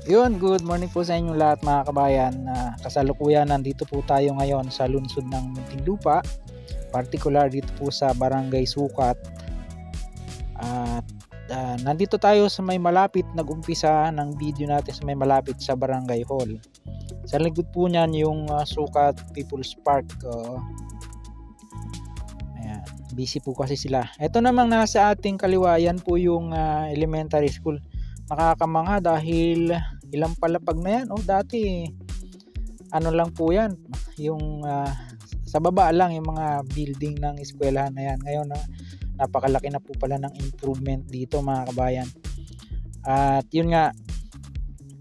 Yun, good morning po sa inyong lahat mga kabayan. Kasalukuyan nandito po tayo ngayon sa lungsod ng Muntinlupa, particular dito po sa Barangay Sukat. At nandito tayo sa may malapit, nag-umpisa ng video natin sa may malapit sa Barangay Hall. Sa likod po niyan yung Sukat People's Park. Ayan, busy po kasi sila. Ito namang nasa ating kaliwa, yan po yung elementary school. Nakakamangha dahil ilang palapag na yan. Dati ano lang po yan, yung sa baba lang yung mga building ng eskwelahan na yan. Ngayon napakalaki na po pala ng improvement dito mga kabayan. At yun nga,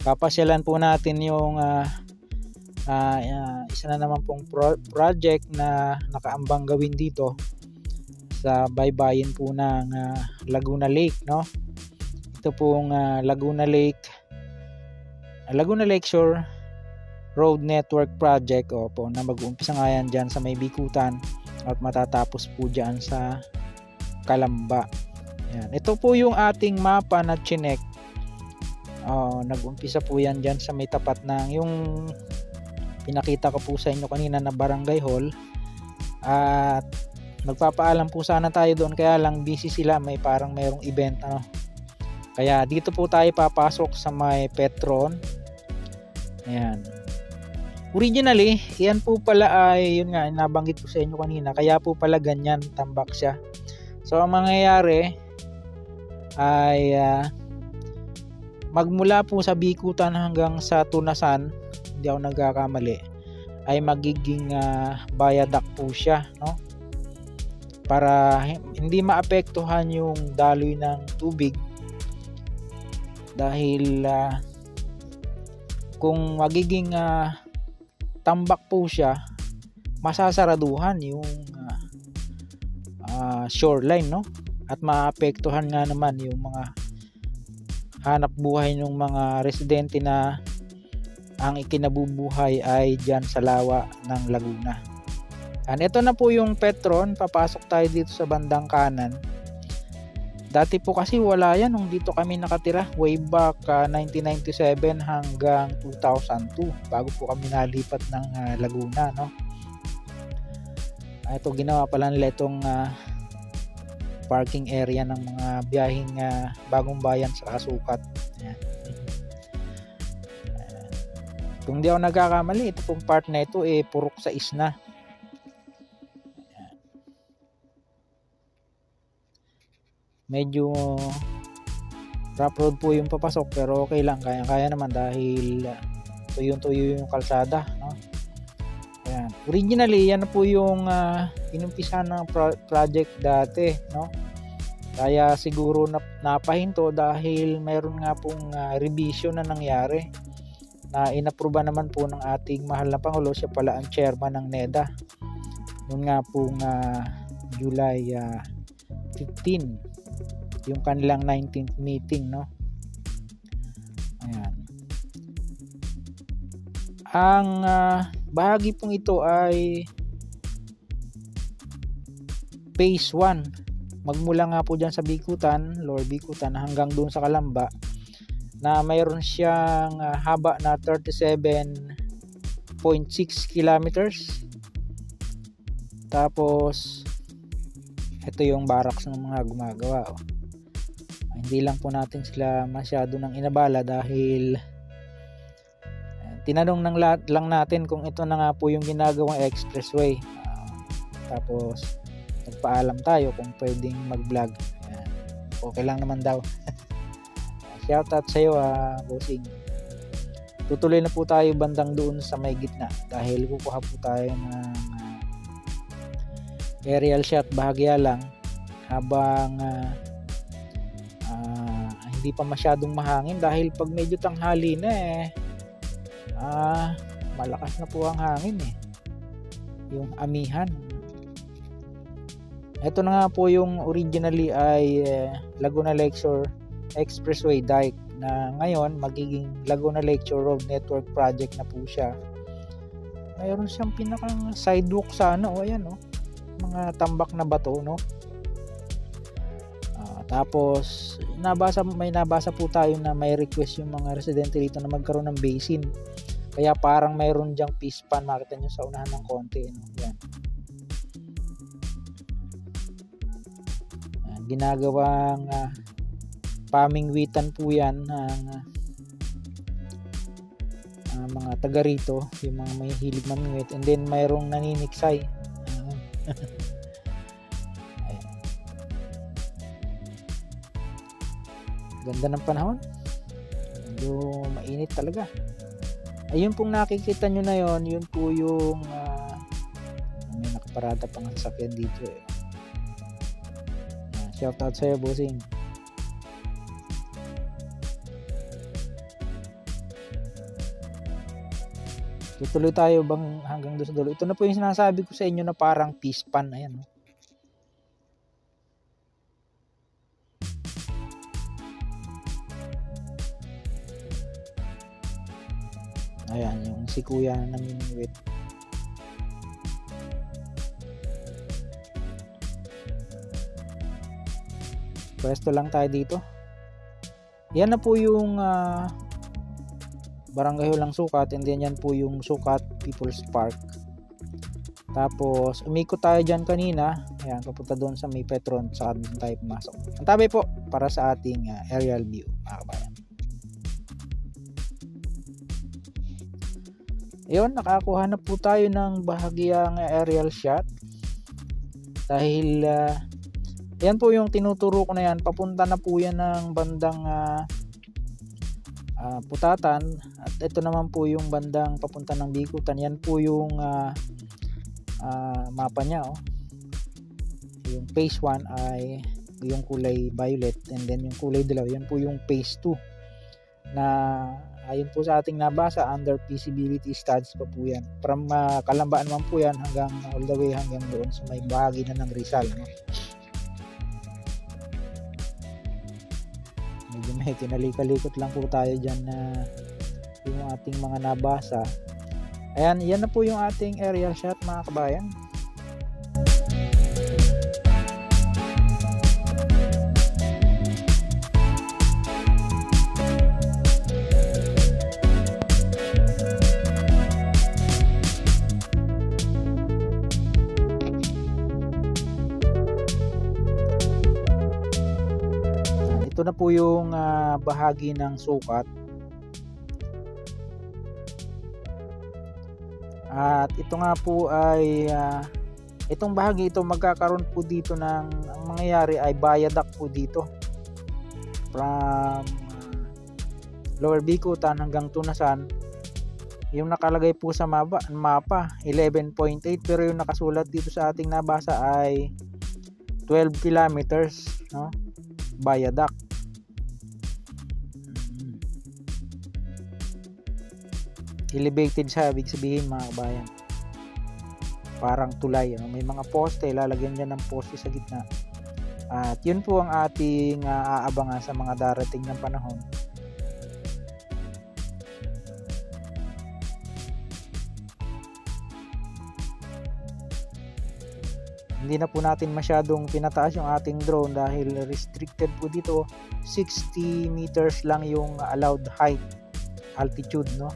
papasyalan po natin yung isa na naman pong project na nakaambang gawin dito sa baybayin po ng Laguna Lake, no? Ito pong Laguna Lakeshore Road Network Project na mag-uumpisa nga yan dyan sa may Bikutan at matatapos po dyan sa Calamba. Yan. Ito po yung ating mapa na chinek. Nag-umpisa po yan dyan sa may tapat ng yung pinakita ko po sa inyo kanina na Barangay Hall. At magpapaalam po sana tayo doon, kaya lang busy sila, may parang mayroong event Kaya dito po tayo papasok sa may Petron. Ayan. Originally, yan po pala ay, yun nga, nabanggit ko sa inyo kanina, kaya po pala ganyan, tambak siya. So, ang mangyayari ay magmula po sa Bikutan hanggang sa Tunasan, hindi ako nagkakamali, ay magiging viaduct po siya, no? Para hindi maapektuhan yung daloy ng tubig. Dahil kung magiging tambak po siya, masasaraduhan yung shoreline, no? At maapektuhan nga naman yung mga hanap buhay ng mga residente na ang ikinabubuhay ay dyan sa lawa ng Laguna. And ito na po yung Petron. Papasok tayo dito sa bandang kanan. Dati po kasi wala yan nung dito kami nakatira, way back 1997 hanggang 2002, bago po kami nalipat ng Laguna, no? Ito, ginawa pala nila itong parking area ng mga biyaheng Bagong Bayan sa Sukat. Kung di ako nagkakamali, ito pong part na ito purok sa isna. Medyo rough road po yung papasok, pero okay lang, kaya naman dahil tuyong-tuyo yung kalsada, no? Ayan. Originally, yan po yung inumpisa ng project dati, no? Kaya siguro napahinto dahil mayroon nga pong revision na nangyari na inapruba naman po ng ating mahal na Pangulo. Siya pala ang chairman ng NEDA noon nga pong July 15, yung kanilang 19th meeting, no? Ayan. Ang bahagi pong ito ay phase 1. Magmula nga po dyan sa Bikutan, Lower Bikutan, hanggang doon sa Calamba, na mayroon siyang haba na 37.6 kilometers. Tapos ito yung barracks ng mga gumagawa. Hindi lang po natin sila masyado nang inabala dahil tinanong lang natin kung ito na nga po yung ginagawang expressway. Tapos nagpaalam tayo kung pwedeng mag-vlog. Okay lang naman daw. Shoutout sa iyo, bossing. Tutuloy na po tayo bandang doon sa may gitna dahil kukuha po tayo ng aerial shot bahagya lang habang hindi pa masyadong mahangin, dahil pag medyo tanghali na malakas na po ang hangin yung amihan. Ito na nga po yung originally ay Laguna Lakeshore Expressway Dike na ngayon magiging Laguna Lakeshore Road Network Project na po siya. Mayroon siyang pinakang sidewalk sa ayan, mga tambak na bato, no? Tapos may nabasa po tayo na may request yung mga residente rito na magkaroon ng basin. Kaya parang mayroon diyang fish pan, makita nyo sa unahan ng konti, no? Yan. Ginagawang pamingwitan po yan ng mga taga rito, yung mga may hilig mamingwit, and then mayroong naniniksay. Ganda ng panahon, medyo mainit talaga. Ayun pong nakikita nyo na yon, yun po yung may nakaparada pang sasakyan dito eh. Shout out sa'yo, bossing. Tutuloy tayo bang hanggang doon sa dulo? Ito na po yung sinasabi ko sa inyo na parang fish pan. Ayan, no? Ayan, yung si kuya na namimingwit. Pwesto lang tayo dito. Yan na po yung Barangay Hulang Sukat, and then yan po yung Sukat People's Park. Tapos umikot tayo dyan kanina. Ayan, papunta doon sa may Petron, saka doon tayo pumasok. Ang tabi po para sa ating aerial view, mga kabayan. Ayun, nakakuha na po tayo ng bahagyang aerial shot. Dahil yan po yung tinuturo ko na yan, papunta na po yan ng bandang Putatan, at ito naman po yung bandang papunta ng Bikutan. Yan po yung mapa niya, oh. Yung phase 1 ay yung kulay violet, and then yung kulay dilaw, yan po yung phase 2 na ayon po sa ating nabasa, under feasibility studies pa po yan. From Kalambaan naman po yan hanggang all the way hanggang doon sa may bahagi na ng Rizal, no? Medyo may kinalikalikot lang po tayo dyan na yung ating mga nabasa. Ayan, yan na po yung ating aerial shot, mga kabayan. Ito na po yung bahagi ng Sukat. At ito nga po ay itong bahagi ito, magkakaroon po dito ng, ang mangyayari ay viaduct po dito from Lower Bikutan hanggang Tunasan. Yung nakalagay po sa mapa 11.8, pero yung nakasulat dito sa ating nabasa ay 12 kilometers, no? Viaduct. Elevated siya, ibig sabihin, mga kabayan, parang tulay, no? May mga poste, lalagyan dyan ng poste sa gitna. At yun po ang ating aabangan sa mga darating ng panahon. Hindi na po natin masyadong pinataas yung ating drone dahil restricted po dito. 60 meters lang yung allowed height, altitude, no?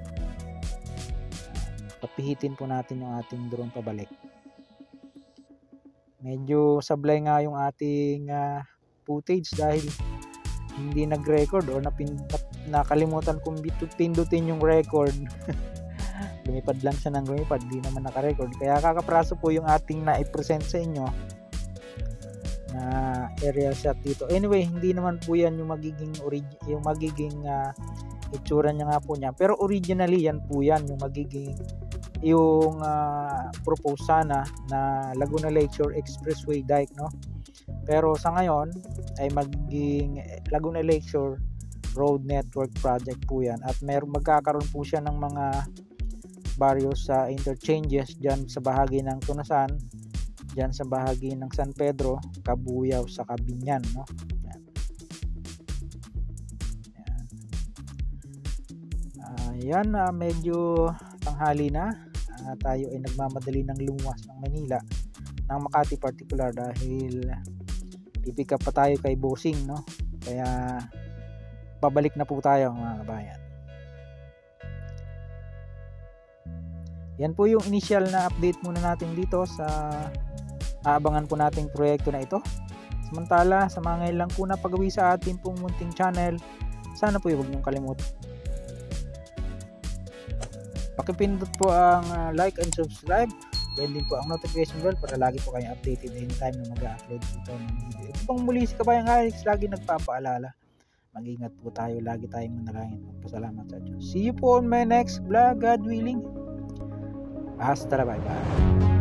Papihitin po natin yung ating drone pabalik. Medyo sablay nga yung ating footage dahil hindi nag-record or nakalimutan kong pindutin yung record. Lumipad lang siya ng lumipad, di naman naka-record. Kaya kakapraso po yung ating na-present sa inyo na aerial shot dito. Anyway, hindi naman po yan yung magiging itsura niya nga po niya. Pero originally yan po yan yung magiging propose sana na Laguna Lakeshore Expressway Dike, no? Pero sa ngayon ay magiging Laguna Lakeshore Road Network Project po yan, at magkakaroon po siya ng mga various interchanges dyan sa bahagi ng Tunasan, dyan sa bahagi ng San Pedro, Kabuyaw, sa Binyan, no? Yan, medyo tanghali na. Tayo ay nagmamadali ng lumuwas ng Manila, ng Makati particular, dahil pipick up pa tayo kay bossing, no? Kaya pabalik na po tayo mga kabayan. Yan po yung initial na update muna natin dito sa aabangan po nating proyekto na ito. Samantala, sa mga ngayon lang po na pagawi sa ating pong munting channel, sana po huwag niyong kalimutan pakipindot po ang like and subscribe. Then din po ang notification bell para lagi po kayong updated anytime na mag-upload po ng video. Ito pong muli si Kabayang Alex, lagi nagpapaalala. Mag-ingat po tayo, lagi tayong manalangin. Magpasalamat sa Diyos. See you po on my next vlog, God willing. Hasta la, bye bye.